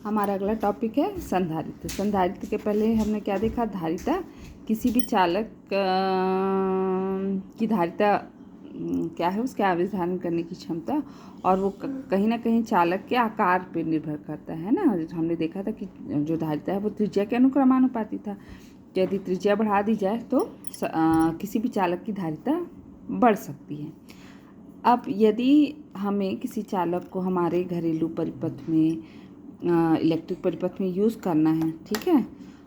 हमारा अगला टॉपिक है संधारित्र। संधारित्र के पहले हमने क्या देखा? धारिता, किसी भी चालक की धारिता क्या है? उसके आवेश धारण करने की क्षमता, और वो कहीं ना कहीं चालक के आकार पर निर्भर करता है ना। हमने देखा था कि जो धारिता है वो त्रिज्या के अनुक्रमानुपाती था। यदि त्रिज्या बढ़ा दी जाए तो किसी भी चालक की धारिता बढ़ सकती है। अब यदि हमें किसी चालक को हमारे घरेलू परिपथ में, इलेक्ट्रिक परिपथ में यूज़ करना है, ठीक है,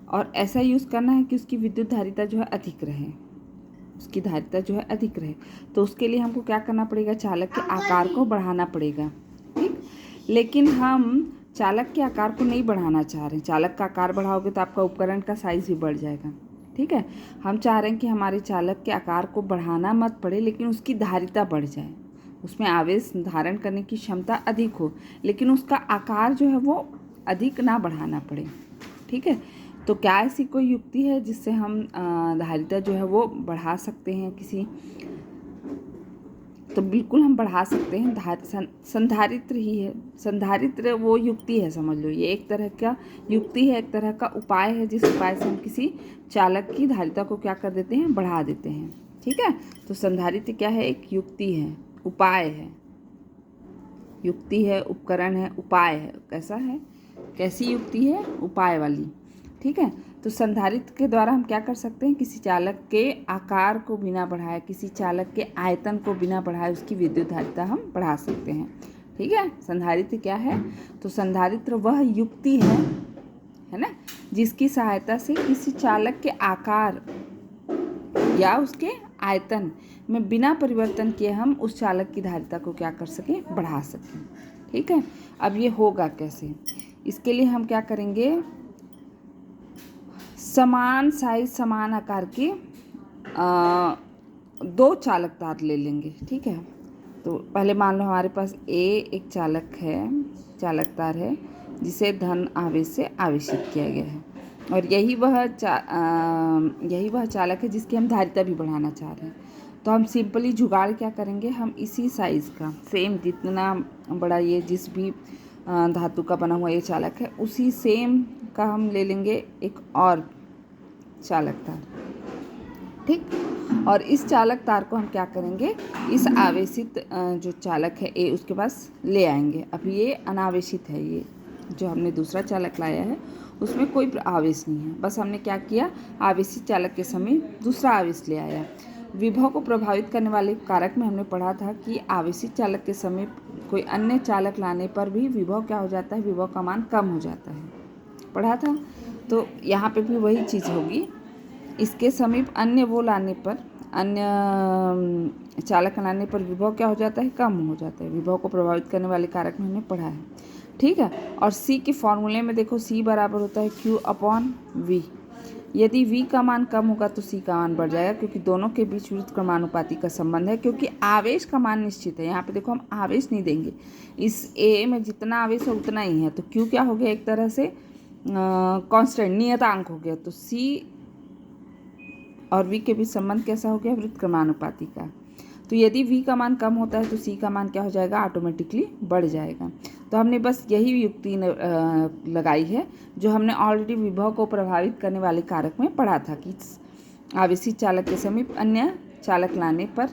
और ऐसा यूज़ करना है कि उसकी विद्युत धारिता जो है अधिक रहे, उसकी धारिता जो है अधिक रहे, तो उसके लिए हमको क्या करना पड़ेगा? चालक के आकार को बढ़ाना पड़ेगा, ठीक। लेकिन हम चालक के आकार को नहीं बढ़ाना चाह रहे हैं। चालक का आकार बढ़ाओगे तो आपका उपकरण का साइज़ भी बढ़ जाएगा, ठीक है। हम चाह रहे हैं कि हमारे चालक के आकार को बढ़ाना मत पड़े, लेकिन उसकी धारिता बढ़ जाए, उसमें आवेश धारण करने की क्षमता अधिक हो, लेकिन उसका आकार जो है वो अधिक ना बढ़ाना पड़े, ठीक है। तो क्या ऐसी कोई युक्ति है जिससे हम धारिता जो है वो बढ़ा सकते हैं किसी? तो बिल्कुल हम बढ़ा सकते हैं। संधारित्र ही है। संधारित्र वो युक्ति है, समझ लो, ये एक तरह का युक्ति है, एक तरह का उपाय है, जिस उपाय से हम किसी चालक की धारिता को क्या कर देते हैं? बढ़ा देते हैं, ठीक है। तो संधारित्र क्या है? एक युक्ति है, उपाय है। युक्ति है, उपकरण है, उपाय है। कैसा है? कैसी युक्ति है? उपाय वाली, ठीक है। तो संधारित्र के द्वारा हम क्या कर सकते हैं? किसी चालक के आकार को बिना बढ़ाए, किसी चालक के आयतन को बिना बढ़ाए उसकी विद्युत धारिता हम बढ़ा सकते हैं, ठीक है। संधारित्र क्या है? तो संधारित्र वह युक्ति है ना, जिसकी सहायता से किसी चालक के आकार या उसके आयतन में बिना परिवर्तन किए हम उस चालक की धारिता को क्या कर सकें? बढ़ा सकें, ठीक है। अब ये होगा कैसे? इसके लिए हम क्या करेंगे? समान साइज, समान आकार के दो चालक तार ले लेंगे, ठीक है। तो पहले मान लो हमारे पास एक चालक तार है जिसे धन आवेश से आवेशित किया गया है, और यही वह चालक है जिसकी हम धारिता भी बढ़ाना चाह रहे हैं। तो हम सिंपली जुगाड़ क्या करेंगे? हम इसी साइज़ का, सेम जितना बड़ा ये जिस भी धातु का बना हुआ ये चालक है, उसी सेम का हम ले लेंगे एक और चालक तार, ठीक। और इस चालक तार को हम क्या करेंगे? इस आवेशित जो चालक है ए, उसके पास ले आएंगे। अभी ये अनावेशित है, ये जो हमने दूसरा चालक लाया है उसमें कोई आवेश नहीं है, बस हमने क्या किया? आवेशित चालक के समय दूसरा आवेश ले आया। विभव को प्रभावित करने वाले कारक में हमने पढ़ा था कि आवेशित चालक के समय कोई अन्य चालक लाने पर भी विभव क्या हो जाता है? विभव का मान कम हो जाता है, पढ़ा था। तो यहाँ पे भी वही चीज़ होगी। इसके समीप अन्य चालक लाने पर विभव क्या हो जाता है? कम हो जाता है। विभव को प्रभावित करने वाले कारक में हमने पढ़ा है, ठीक है। और C के फॉर्मूले में देखो, C बराबर होता है Q/V। यदि V का मान कम होगा तो C का मान बढ़ जाएगा, क्योंकि दोनों के बीच विरुद्ध क्रमानुपाती का संबंध है। क्योंकि आवेश का मान निश्चित है, यहाँ पे देखो हम आवेश नहीं देंगे, इस A में जितना आवेश है उतना ही है, तो Q क्या हो गया? एक तरह से कांस्टेंट, नियतांक हो गया। तो C और V के बीच संबंध कैसा हो गया? विरुद्ध क्रमानुपाती का। तो यदि V का मान कम होता है तो C का मान क्या हो जाएगा? ऑटोमेटिकली बढ़ जाएगा। तो हमने बस यही युक्ति लगाई है जो हमने ऑलरेडी विभव को प्रभावित करने वाले कारक में पढ़ा था कि आवेशित चालक के समीप अन्य चालक लाने पर।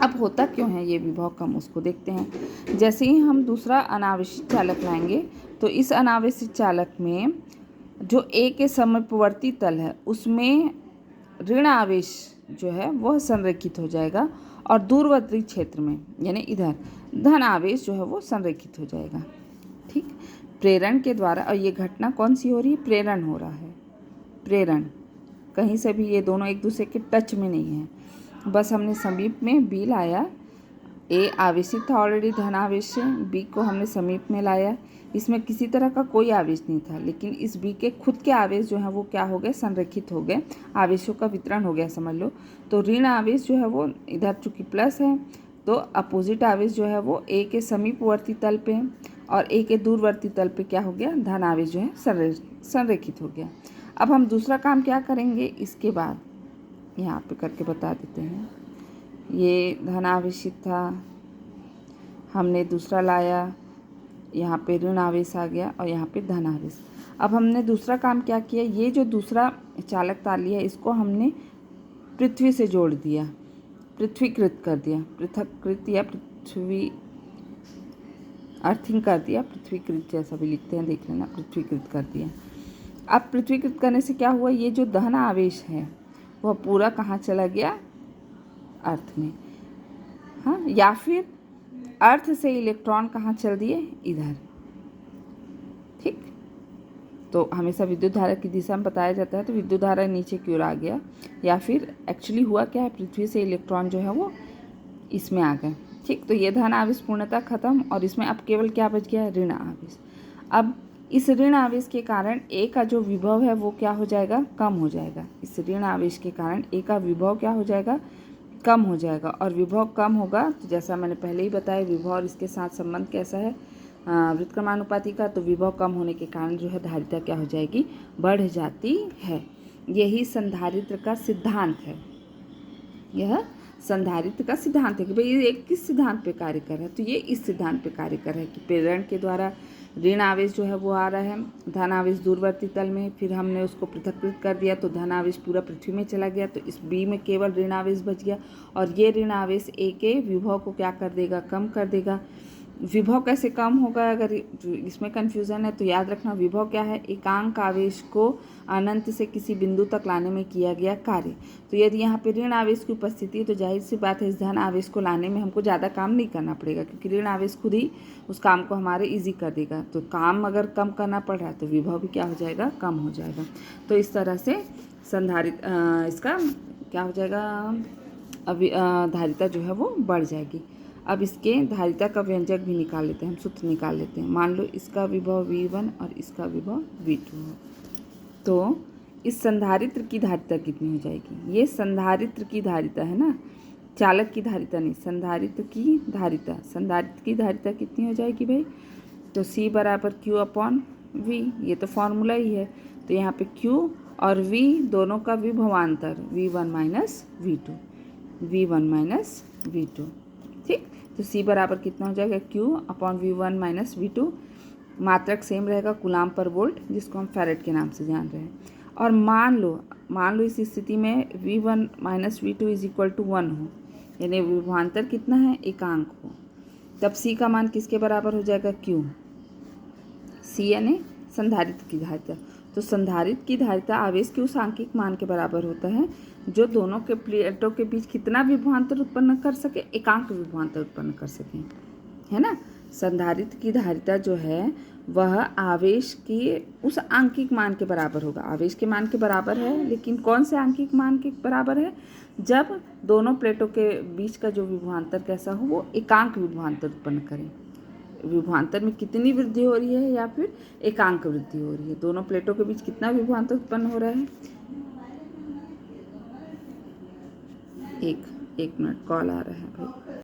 अब होता क्यों है ये विभव कम, उसको देखते हैं। जैसे ही हम दूसरा अनावेशित चालक लाएंगे तो इस अनावेशित चालक में जो A के समीपवर्ती तल है उसमें ऋण आवेश जो है वह संरेखित हो जाएगा, और दूरवर्ती क्षेत्र में यानी इधर धन आवेश जो है वो संरेखित हो जाएगा, ठीक। प्रेरण के द्वारा, और ये घटना कौन सी हो रही है? प्रेरण हो रहा है। प्रेरण, कहीं से भी ये दोनों एक दूसरे के टच में नहीं है, बस हमने समीप में B लाया। A आवेशित था ऑलरेडी धन आवेश से, B को हमने समीप में लाया। इसमें किसी तरह का कोई आवेश नहीं था, लेकिन इस B के खुद के आवेश जो है वो क्या हो गए? संरेखित हो गए, आवेशों का वितरण हो गया, समझ लो। तो ऋण आवेश जो है वो इधर चूंकि प्लस है, तो अपोजिट आवेश जो है वो A के समीपवर्ती तल पे है, और A के दूरवर्ती तल पे क्या हो गया? धन आवेश जो है संरेखित हो गया। अब हम दूसरा काम क्या करेंगे? इसके बाद यहाँ पे करके बता देते हैं। ये धन आवेशित था, हमने दूसरा लाया, यहाँ पे ऋण आवेश आ गया और यहाँ पे धन आवेश। अब हमने दूसरा काम क्या किया, ये जो दूसरा चालक ताली है इसको हमने पृथ्वी से जोड़ दिया, पृथ्वीकृत कर दिया, पृथककृत या पृथ्वी अर्थिंग कर दिया, पृथ्वीकृत जैसा भी लिखते हैं देख लेना, पृथ्वीकृत कर दिया। अब पृथ्वीकृत करने से क्या हुआ, ये जो धन आवेश है वह पूरा कहाँ चला गया, अर्थ में। हाँ, या फिर अर्थ से इलेक्ट्रॉन कहाँ चल दिए, इधर। ठीक, तो हमेशा विद्युत धारा की दिशा में बताया जाता है, तो विद्युत धारा नीचे की ओर आ गया, या फिर एक्चुअली हुआ क्या है, पृथ्वी से इलेक्ट्रॉन जो है वो इसमें आ गए। ठीक, तो ये धन आवेश पूर्णतः खत्म और इसमें अब केवल क्या बच गया, ऋण आवेश। अब इस ऋण आवेश के कारण ए का जो विभव है वो क्या हो जाएगा, कम हो जाएगा। इस ऋण आवेश के कारण ए का विभव क्या हो जाएगा, कम हो जाएगा। और विभव कम होगा तो जैसा मैंने पहले ही बताया, विभव और इसके साथ संबंध कैसा है, व्युत्क्रमानुपाती का। तो विभव कम होने के कारण जो है धारिता क्या हो जाएगी, बढ़ जाती है। यही संधारित्र का सिद्धांत है। यह संधारित्र का सिद्धांत है कि भाई ये किस सिद्धांत पे कार्य कर रहा है, तो ये इस सिद्धांत पे कार्य कर रहा है कि प्रेरण के द्वारा ऋण आवेश जो है वो आ रहा है, धन आवेश दूरवर्ती तल में, फिर हमने उसको पृथक्कृत कर दिया तो धन आवेश पूरा पृथ्वी में चला गया, तो इस बी में केवल ऋण आवेश बच गया। और ये ऋण आवेश ए के विभव को क्या कर देगा, कम कर देगा। विभव कैसे कम होगा, अगर इसमें कन्फ्यूज़न है तो याद रखना, विभव क्या है, एकांक आवेश को अनंत से किसी बिंदु तक लाने में किया गया कार्य। तो यदि यहाँ पे ऋण आवेश की उपस्थिति है तो जाहिर सी बात है इस धन आवेश को लाने में हमको ज़्यादा काम नहीं करना पड़ेगा, क्योंकि ऋण आवेश खुद ही उस काम को हमारे ईजी कर देगा। तो काम अगर कम करना पड़ रहा है तो विभव भी क्या हो जाएगा, कम हो जाएगा। तो इस तरह से संधारित इसका क्या हो जाएगा, अभी धारिता जो है वो बढ़ जाएगी। अब इसके धारिता का व्यंजक भी निकाल लेते हैं, हम सूत्र निकाल लेते हैं। मान लो इसका विभव V1 और इसका विभव V2 है, तो इस संधारित्र की धारिता कितनी हो जाएगी, ये संधारित्र की धारिता है ना, चालक की धारिता नहीं, संधारित्र की धारिता। संधारित्र की धारिता कितनी हो जाएगी भाई, तो C बराबर Q/V, ये तो फॉर्मूला ही है। तो यहाँ पे Q और V दोनों का विभवांतर V1 माइनस V2, ठीक। तो C बराबर कितना हो जाएगा, Q/V1 माइनस V2। मात्रक सेम रहेगा, कूलाम पर वोल्ट, जिसको हम फैरेड के नाम से जान रहे हैं। और मान लो इस स्थिति में V1 minus V2 is equal to 1 हो, यानी विभवांतर कितना है, एकांक हो, तब C का मान किसके बराबर हो जाएगा, Q। C यानी संधारित्र की धारिता। तो संधारित्र की धारिता आवेश के उस आंकिक मान के बराबर होता है जो दोनों के प्लेटों के बीच कितना विभवांतर उत्पन्न कर सके, एकांक विभवांतर उत्पन्न कर सके, है ना। संधारित्र की धारिता जो है वह आवेश के उस आंकिक मान के बराबर होगा। आवेश के मान के बराबर है, लेकिन कौन से आंकिक मान के बराबर है, जब दोनों प्लेटों के बीच का जो विभवांतर कैसा हो, वो एकांक विभवांतर उत्पन्न करे। विभवांतर में कितनी वृद्धि हो रही है या फिर एकांक वृद्धि हो रही है, दोनों प्लेटों के बीच कितना विभवांतर उत्पन्न हो रहा है। एक मिनट, कॉल आ रहा है भाई।